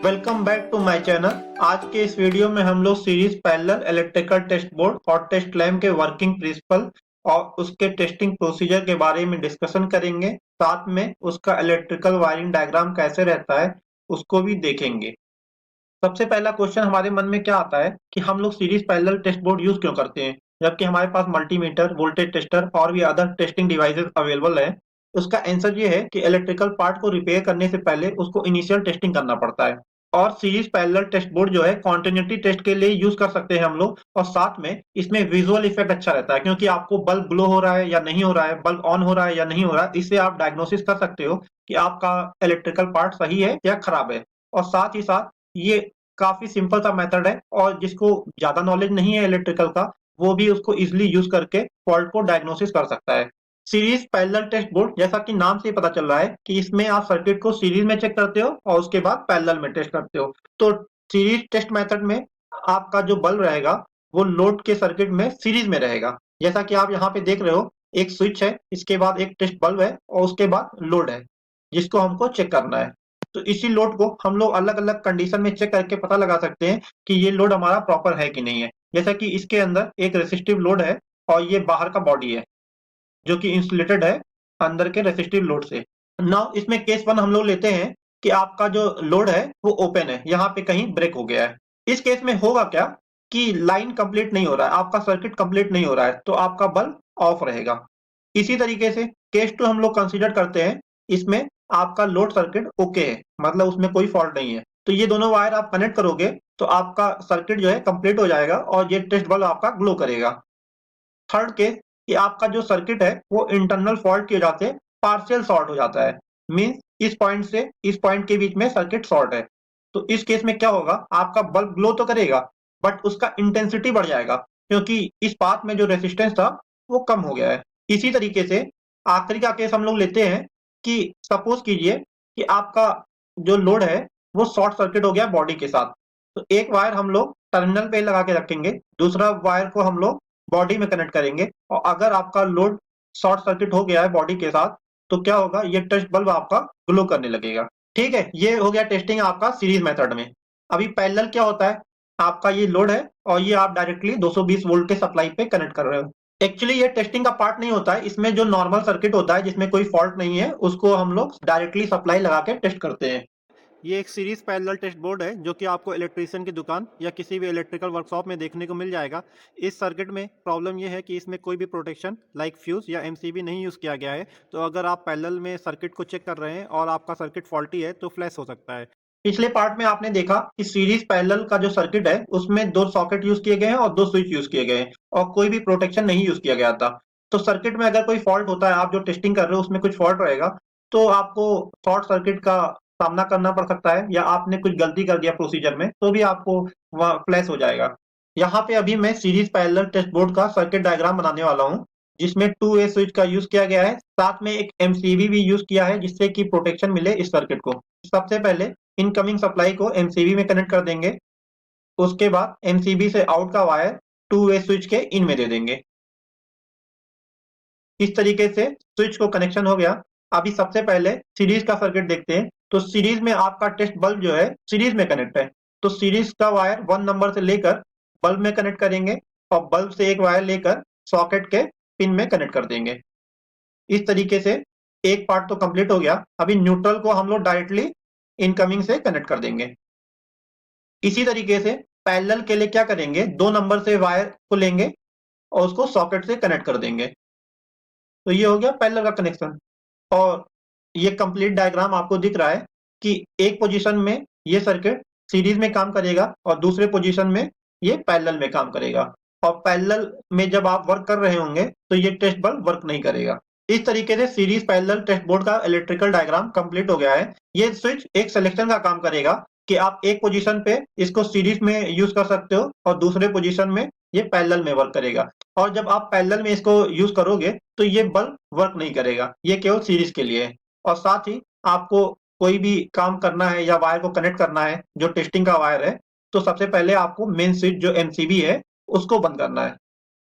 Welcome back to my channel. आज के इस वीडियो में हम लोग series parallel electrical test board और टेस्ट लैम्प के वर्किंग प्रिंसिपल और उसके टेस्टिंग प्रोसीजर के बारे में डिस्कशन करेंगे। साथ में उसका इलेक्ट्रिकल वायरिंग डायग्राम कैसे रहता है उसको भी देखेंगे। सबसे पहला क्वेश्चन हमारे मन में क्या आता है कि हम लोग series parallel test board use क्यों करते हैं जबकि हमारे पास मल्टीमीटर, वोल्टेज टेस्टर और भी अदर टेस्टिंग डिवाइसेस अवेलेबल है। उसका आंसर ये है कि इलेक्ट्रिकल पार्ट को रिपेयर करने से पहले उसको इनिशियल टेस्टिंग करना पड़ता है। और सीरीज पैरेलल टेस्ट बोर्ड जो है कॉन्टिन्यूटी टेस्ट के लिए यूज कर सकते हैं हम लोग। और साथ में इसमें विजुअल इफेक्ट अच्छा रहता है क्योंकि आपको बल्ब ग्लो हो रहा है या नहीं हो रहा है, बल्ब ऑन हो रहा है या नहीं हो रहा है, इससे आप डायग्नोसिस कर सकते हो कि आपका इलेक्ट्रिकल पार्ट सही है या खराब है। और साथ ही साथ ये काफी सिंपल सा मेथड है और जिसको ज्यादा नॉलेज नहीं है इलेक्ट्रिकल का वो भी उसको इजिली यूज करके फॉल्ट को डायग्नोसिस कर सकता है। सीरीज पैरेलल टेस्ट बोर्ड जैसा कि नाम से ही पता चल रहा है कि इसमें आप सर्किट को सीरीज में चेक करते हो और उसके बाद पैरेलल में टेस्ट करते हो। तो सीरीज टेस्ट मेथड में आपका जो बल्ब रहेगा वो लोड के सर्किट में सीरीज में रहेगा। जैसा कि आप यहाँ पे देख रहे हो, एक स्विच है, इसके बाद एक टेस्ट बल्ब है और उसके बाद लोड है जिसको हमको चेक करना है। तो इसी लोड को हम लोग अलग अलग कंडीशन में चेक करके पता लगा सकते हैं कि ये लोड हमारा प्रॉपर है कि नहीं है। जैसा कि इसके अंदर एक रेसिस्टिव लोड है और ये बाहर का बॉडी है जो कि इंसुलेटेड है अंदर के रेसिस्टिव लोड से। नाउ इसमें केस वन हम लोग लेते हैं कि आपका जो लोड है वो ओपन है, यहाँ पे कहीं ब्रेक हो गया है। इस केस में होगा क्या कि लाइन कंप्लीट नहीं हो रहा है, आपका सर्किट कंप्लीट नहीं हो रहा है, तो आपका बल्ब ऑफ रहेगा। इसी तरीके से केस टू हम लोग कंसीडर करते हैं, इसमें आपका लोड सर्किट ओके है, मतलब उसमें कोई फॉल्ट नहीं है। तो ये दोनों वायर आप कनेक्ट करोगे तो आपका सर्किट जो है कंप्लीट हो जाएगा और ये टेस्ट बल्ब आपका ग्लो करेगा। थर्ड केस कि आपका जो सर्किट है वो इंटरनल फॉल्ट की वजह से पार्शियल शॉर्ट हो जाता है, मींस इस पॉइंट से इस पॉइंट के बीच में सर्किट शॉर्ट है। तो इस केस में क्या होगा, आपका बल्ब ग्लो तो करेगा बट उसका इंटेंसिटी बढ़ जाएगा क्योंकि इस पाथ में जो रेजिस्टेंस था वो कम हो गया है। इसी तरीके से आखिरी का केस हम लोग लेते हैं कि सपोज कीजिए कि आपका जो लोड है वो शॉर्ट सर्किट हो गया बॉडी के साथ। तो एक वायर हम लोग टर्मिनल पे लगा के रखेंगे, दूसरा वायर को हम लोग बॉडी में कनेक्ट करेंगे और अगर आपका लोड शॉर्ट सर्किट हो गया है बॉडी के साथ तो क्या होगा, ये टेस्ट बल्ब आपका ग्लो करने लगेगा। ठीक है, ये हो गया टेस्टिंग आपका सीरीज मेथड में। अभी पैरेलल क्या होता है, आपका ये लोड है और ये आप डायरेक्टली 220 वोल्ट के सप्लाई पे कनेक्ट कर रहे हो। एक्चुअली ये टेस्टिंग का पार्ट नहीं होता है, इसमें जो नॉर्मल सर्किट होता है जिसमें कोई फॉल्ट नहीं है उसको हम लोग डायरेक्टली सप्लाई लगा के टेस्ट करते हैं। ये एक सीरीज पैरेलल टेस्ट बोर्ड है जो कि आपको इलेक्ट्रीशियन की दुकान या किसी भी इलेक्ट्रिकल वर्कशॉप में देखने को मिल जाएगा। इस सर्किट में प्रॉब्लम ये है कि इसमें कोई भी प्रोटेक्शन लाइक फ्यूज या एमसीबी नहीं यूज़ किया गया है। तो अगर आप पैरेलल में सर्किट को चेक कर रहे हैं और आपका सर्किट फॉल्टी है तो फ्लैश हो सकता है। पिछले पार्ट में आपने देखा कि सीरीज पैरेलल का जो सर्किट है उसमें दो सॉकेट यूज किए गए हैं और दो स्विच यूज किए गए हैं और कोई भी प्रोटेक्शन नहीं यूज किया गया था। तो सर्किट में अगर कोई फॉल्ट होता है, आप जो टेस्टिंग कर रहे हो उसमें कुछ फॉल्ट रहेगा तो आपको शॉर्ट सर्किट का सामना करना पड़ सकता है या आपने कुछ गलती कर दिया प्रोसीजर में तो भी आपको वहाँ फ्लैश हो जाएगा। यहाँ पे अभी मैं सीरीज पैरेलल टेस्ट बोर्ड का सर्किट डायग्राम बनाने वाला हूँ जिसमें 2A स्विच का यूज किया गया है, साथ में एक एमसीबी भी यूज किया है जिससे कि प्रोटेक्शन मिले इस सर्किट को। सबसे पहले इनकमिंग सप्लाई को एमसीबी में कनेक्ट कर देंगे, उसके बाद एमसीबी से आउट का वायर 2A स्विच के इन में दे देंगे। इस तरीके से स्विच को कनेक्शन हो गया। अभी सबसे पहले सीरीज का सर्किट देखते हैं। तो सीरीज में आपका टेस्ट बल्ब जो है सीरीज में कनेक्ट है, तो सीरीज का वायर 1 नंबर से लेकर बल्ब में कनेक्ट करेंगे और बल्ब से एक वायर लेकर सॉकेट के पिन में कनेक्ट कर देंगे। इस तरीके से एक पार्ट तो कंप्लीट हो गया। अभी न्यूट्रल को हम लोग डायरेक्टली इनकमिंग से कनेक्ट कर देंगे। इसी तरीके से पैरेलल के लिए क्या करेंगे, 2 नंबर से वायर को लेंगे और उसको सॉकेट से कनेक्ट कर देंगे। तो ये हो गया पैरेलल का कनेक्शन। और ये कंप्लीट डायग्राम आपको दिख रहा है कि एक पोजीशन में ये सर्किट सीरीज में काम करेगा और दूसरे पोजीशन में ये पैरेलल में काम करेगा। और पैरेलल में जब आप वर्क कर रहे होंगे तो ये टेस्ट बल्ब वर्क नहीं करेगा। इस तरीके से सीरीज पैरेलल टेस्ट बोर्ड का इलेक्ट्रिकल डायग्राम कंप्लीट हो गया है। ये स्विच एक सिलेक्शन का काम करेगा कि आप एक पोजीशन पे इसको सीरीज में यूज कर सकते हो और दूसरे पोजीशन में ये पैरेलल में वर्क करेगा। और जब आप पैरेलल में इसको यूज करोगे तो ये बल्ब वर्क नहीं करेगा, ये केवल सीरीज के लिए है। और साथ ही आपको कोई भी काम करना है या वायर को कनेक्ट करना है जो टेस्टिंग का वायर है तो सबसे पहले आपको मेन स्विच जो एमसीबी है उसको बंद करना है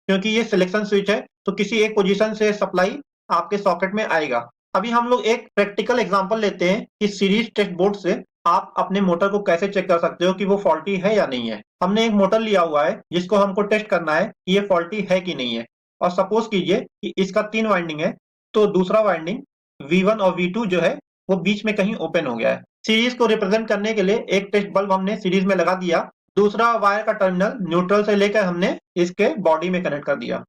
क्योंकि ये सिलेक्शन स्विच है तो किसी एक पोजीशन से सप्लाई आपके सॉकेट में आएगा। अभी हम लोग एक प्रैक्टिकल एग्जांपल लेते हैं कि सीरीज टेस्ट बोर्ड से आप अपने मोटर को कैसे चेक कर सकते हो कि वो फॉल्टी है या नहीं है। हमने एक मोटर लिया हुआ है जिसको हमको टेस्ट करना है कि ये फॉल्टी है कि नहीं है, और सपोज कीजिए कि इसका 3 वाइंडिंग है, तो दूसरा वाइंडिंग V1 और V2 जो है वो बीच में कहीं ओपन हो गया है। सीरीज को रिप्रेजेंट करने के लिए एक टेस्ट बल्ब हमने सीरीज में लगा दिया, दूसरा वायर का टर्मिनल न्यूट्रल से लेकर हमने इसके बॉडी में कनेक्ट कर दिया।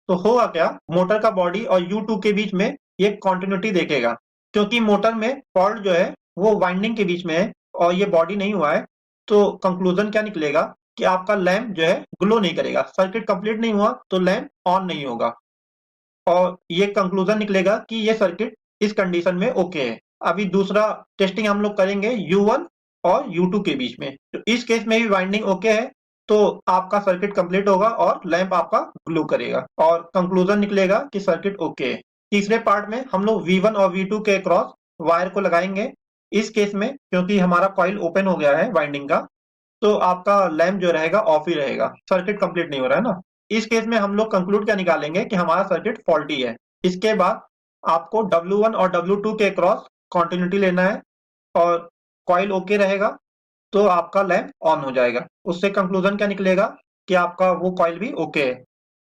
तो होगा क्या, मोटर का बॉडी और U2 के बीच में ये कॉन्टिन्यूटी देखेगा, क्योंकि मोटर में फॉल्ट जो है वो वाइंडिंग के बीच में है और ये बॉडी नहीं हुआ है। तो कंक्लूजन क्या निकलेगा कि आपका लैंप जो है ग्लो नहीं करेगा, सर्किट कंप्लीट नहीं हुआ तो लैंप ऑन नहीं होगा, और ये कंक्लूजन निकलेगा कि ये सर्किट इस कंडीशन में ओके है। अभी दूसरा टेस्टिंग हम लोग करेंगे U1 और U2 के बीच में, तो इस केस में भी वाइंडिंग ओके है तो आपका सर्किट कंप्लीट होगा और लैंप आपका ग्लो करेगा और कंक्लूजन निकलेगा कि सर्किट ओके है। तीसरे पार्ट में हम लोग V1 और V2 के क्रॉस वायर को लगाएंगे। इस केस में क्योंकि हमारा कॉइल ओपन हो गया है वाइंडिंग का, तो आपका लैंप जो रहेगा ऑफ ही रहेगा, सर्किट कंप्लीट नहीं हो रहा है ना। इस केस में हम लोग कंक्लूड क्या निकालेंगे कि हमारा सर्किट फॉल्टी है। इसके बाद आपको W1 और W2 के क्रॉस कॉन्टिन्यूटी लेना है और कॉइल ओके रहेगा तो आपका लैंप ऑन हो जाएगा। उससे कंक्लूजन क्या निकलेगा कि आपका वो कॉइल भी ओके है।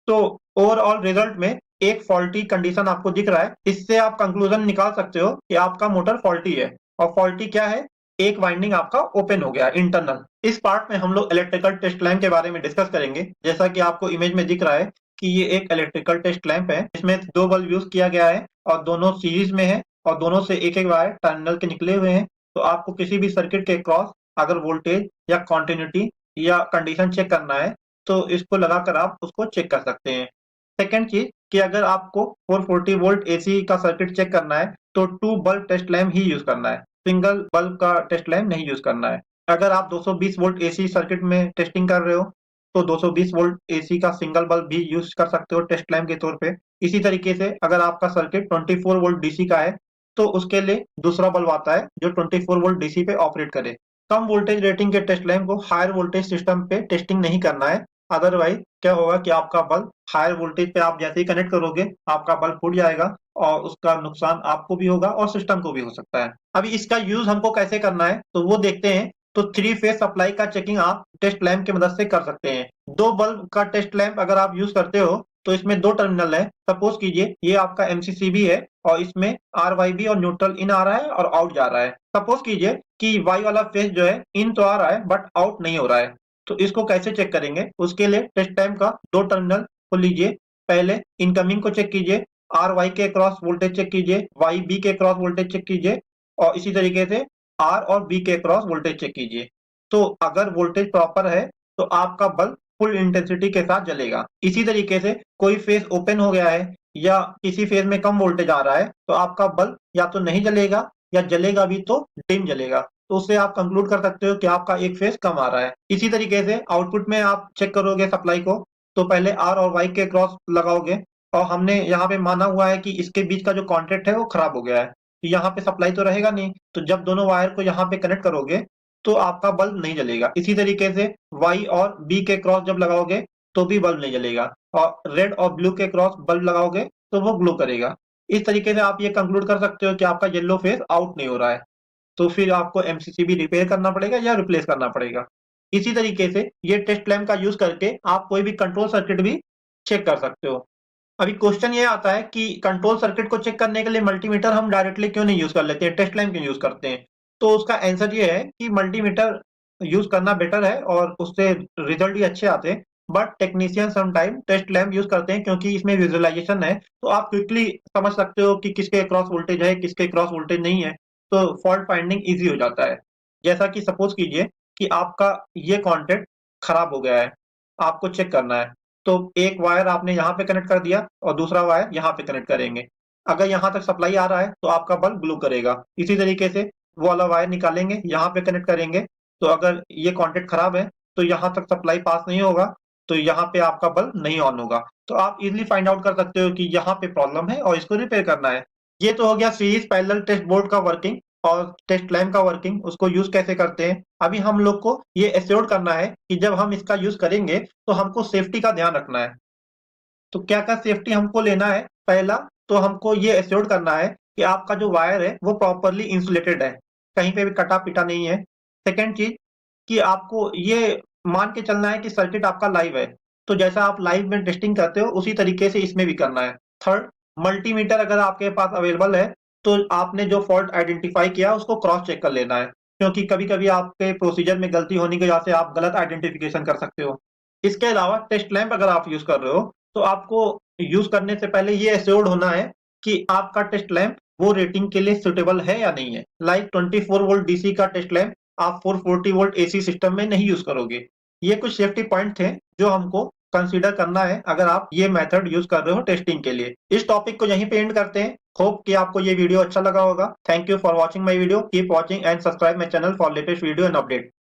तो ओवरऑल रिजल्ट में एक फॉल्टी कंडीशन आपको दिख रहा है, इससे आप कंक्लूजन निकाल सकते हो कि आपका मोटर फॉल्टी है। और फॉल्टी क्या है, एक वाइंडिंग आपका ओपन हो गया इंटरनल। इस पार्ट में हम लोग इलेक्ट्रिकल टेस्ट लैंप के बारे में डिस्कस करेंगे। जैसा कि आपको इमेज में दिख रहा है कि ये एक इलेक्ट्रिकल टेस्ट लैंप है, इसमें 2 बल्ब यूज किया गया है और दोनों सीरीज में है और दोनों से एक एक वायर टर्मिनल के निकले हुए हैं। तो आपको किसी भी सर्किट के क्रॉस अगर वोल्टेज या कॉन्टिन्यूटी या कंडीशन चेक करना है तो इसको लगाकर आप उसको चेक कर सकते हैं। सेकेंड चीज कि अगर आपको 440 वोल्ट एसी का सर्किट चेक करना है तो 2 बल्ब टेस्ट लैंप ही यूज करना है, सिंगल बल्ब का टेस्ट लैंप नहीं यूज करना है। अगर आप 220 वोल्ट एसी सर्किट में टेस्टिंग कर रहे हो तो 220 वोल्ट एसी का सिंगल बल्ब भी यूज कर सकते हो टेस्ट लैंप के तौर पे। इसी तरीके से अगर आपका सर्किट 24 वोल्ट डीसी का है तो उसके लिए दूसरा बल्ब आता है जो 24 वोल्ट डीसी पे ऑपरेट करे। कम वोल्टेज रेटिंग के टेस्ट लैंप को हायर वोल्टेज सिस्टम पे टेस्टिंग नहीं करना है, अदरवाइज क्या होगा कि आपका बल्ब हायर वोल्टेज पे आप जैसे ही कनेक्ट करोगे आपका बल्ब फूट जाएगा और उसका नुकसान आपको भी होगा और सिस्टम को भी हो सकता है। अभी इसका यूज हमको कैसे करना है तो वो देखते हैं। तो 3 फेज सप्लाई का चेकिंग आप टेस्ट लैंप की मदद से कर सकते हैं। 2 बल्ब का टेस्ट लैंप अगर आप यूज करते हो तो इसमें 2 टर्मिनल है। सपोज कीजिए ये आपका एमसीसीबी है और इसमें आरवाईबी और न्यूट्रल इन आ रहा है और आउट जा रहा है। सपोज कीजिए कि वाई वाला फेज जो है इन तो आ रहा है बट आउट नहीं हो रहा है। तो इसको कैसे चेक करेंगे, उसके लिए टेस्ट लैंप का 2 टर्मिनल को लीजिए। पहले इनकमिंग को चेक कीजिए, आर वाई के क्रॉस वोल्टेज चेक कीजिए, वाई बी के क्रॉस वोल्टेज चेक कीजिए और इसी तरीके से आर और बी के क्रॉस वोल्टेज चेक कीजिए। तो अगर वोल्टेज प्रॉपर है तो आपका बल्ब फुल इंटेंसिटी के साथ जलेगा। इसी तरीके से कोई फेज ओपन हो गया है या किसी फेज में कम वोल्टेज आ रहा है तो आपका बल्ब या तो नहीं जलेगा या जलेगा भी तो डिम जलेगा। तो उससे आप कंक्लूड कर सकते हो कि आपका एक फेज कम आ रहा है। इसी तरीके से आउटपुट में आप चेक करोगे सप्लाई को तो पहले आर और वाई के क्रॉस लगाओगे और हमने यहाँ पे माना हुआ है कि इसके बीच का जो कॉन्टेक्ट है वो खराब हो गया है, तो यहाँ पे सप्लाई तो रहेगा नहीं। तो जब दोनों वायर को यहाँ पे कनेक्ट करोगे तो आपका बल्ब नहीं जलेगा। इसी तरीके से वाई और बी के क्रॉस जब लगाओगे तो भी बल्ब नहीं जलेगा और रेड और ब्लू के क्रॉस बल्ब लगाओगे तो वो ग्लो करेगा। इस तरीके से आप ये कंक्लूड कर सकते हो कि आपका येलो फेज आउट नहीं हो रहा है, तो फिर आपको एमसीसीबी रिपेयर करना पड़ेगा या रिप्लेस करना पड़ेगा। इसी तरीके से ये टेस्ट लैंप का यूज करके आप कोई भी कंट्रोल सर्किट भी चेक कर सकते हो। अभी क्वेश्चन ये आता है कि कंट्रोल सर्किट को चेक करने के लिए मल्टीमीटर हम डायरेक्टली क्यों नहीं यूज कर लेते हैं, टेस्ट लैंप क्यों यूज करते हैं। तो उसका आंसर ये है कि मल्टीमीटर यूज करना बेटर है और उससे रिजल्ट भी अच्छे आते हैं, but technician sometime test lamp use करते हैं क्योंकि इसमें विजुअलाइजेशन है तो आप क्विकली समझ सकते हो कि किसके क्रॉस वोल्टेज है किसके क्रॉस वोल्टेज नहीं है, तो फॉल्ट फाइंडिंग इजी हो जाता है। जैसा कि सपोज कीजिए कि आपका ये कॉन्टेक्ट खराब हो गया है, आपको चेक करना है तो एक वायर आपने यहाँ पे कनेक्ट कर दिया और दूसरा वायर यहाँ पे कनेक्ट करेंगे। अगर यहाँ तक सप्लाई आ रहा है तो आपका बल्ब ग्लो करेगा। इसी तरीके से वो वाला वायर निकालेंगे, यहाँ पे कनेक्ट करेंगे, तो अगर ये कॉन्टेक्ट खराब है तो यहाँ तक सप्लाई पास नहीं होगा तो यहाँ पे आपका बल्ब नहीं ऑन होगा। तो आप इजिली फाइंड आउट कर सकते हो कि यहाँ पे प्रॉब्लम है और इसको रिपेयर करना है। ये तो हो गया सीरीज पैरेलल टेस्ट बोर्ड का वर्किंग और टेस्ट लैंप का वर्किंग, उसको यूज कैसे करते हैं। अभी हम लोग को ये एश्योर करना है कि जब हम इसका यूज करेंगे तो हमको सेफ्टी का ध्यान रखना है। तो क्या क्या सेफ्टी हमको लेना है, पहला तो हमको ये एश्योर करना है कि आपका जो वायर है वो प्रॉपरली इंसुलेटेड है, कहीं पे भी कटा-पिटा नहीं है। सेकंड चीज़ कि आपको ये मान के चलना है कि सर्किट आपका लाइव है, तो जैसा आप लाइव में टेस्टिंग करते हो उसी तरीके से इसमें भी करना है। थर्ड, मल्टीमीटर अगर आपके पास अवेलेबल है, तो आपने जो फॉल्ट आइडेंटिफाई किया उसको क्रॉस चेक कर लेना है, क्योंकि कभी-कभी आपके प्रोसीजर में गलती होने की वजह से आप गलत आइडेंटिफिकेशन कर सकते हो। इसके अलावा टेस्ट लैंप अगर आप यूज़ कर रहे हो, तो आपको यूज़ करने से पहले ये एश्योर्ड होना है कि आपका टेस्ट लैंप वो रेटिंग के लिए सूटेबल है या नहीं है। लाइक 24 वोल्ट डीसी का टेस्ट लैंप आप 440 वोल्ट एसी सिस्टम में नहीं यूज़ करोगे। ये कुछ सेफ्टी पॉइंट थे जो हमको कंसीडर करना है अगर आप ये मेथड यूज़ कर रहे हो टेस्टिंग के लिए। इस टॉपिक को यहीं पे एंड करते हैं। होप कि आपको ये वीडियो अच्छा लगा होगा। Thank you for watching my video. Keep watching and subscribe my channel for latest video and update.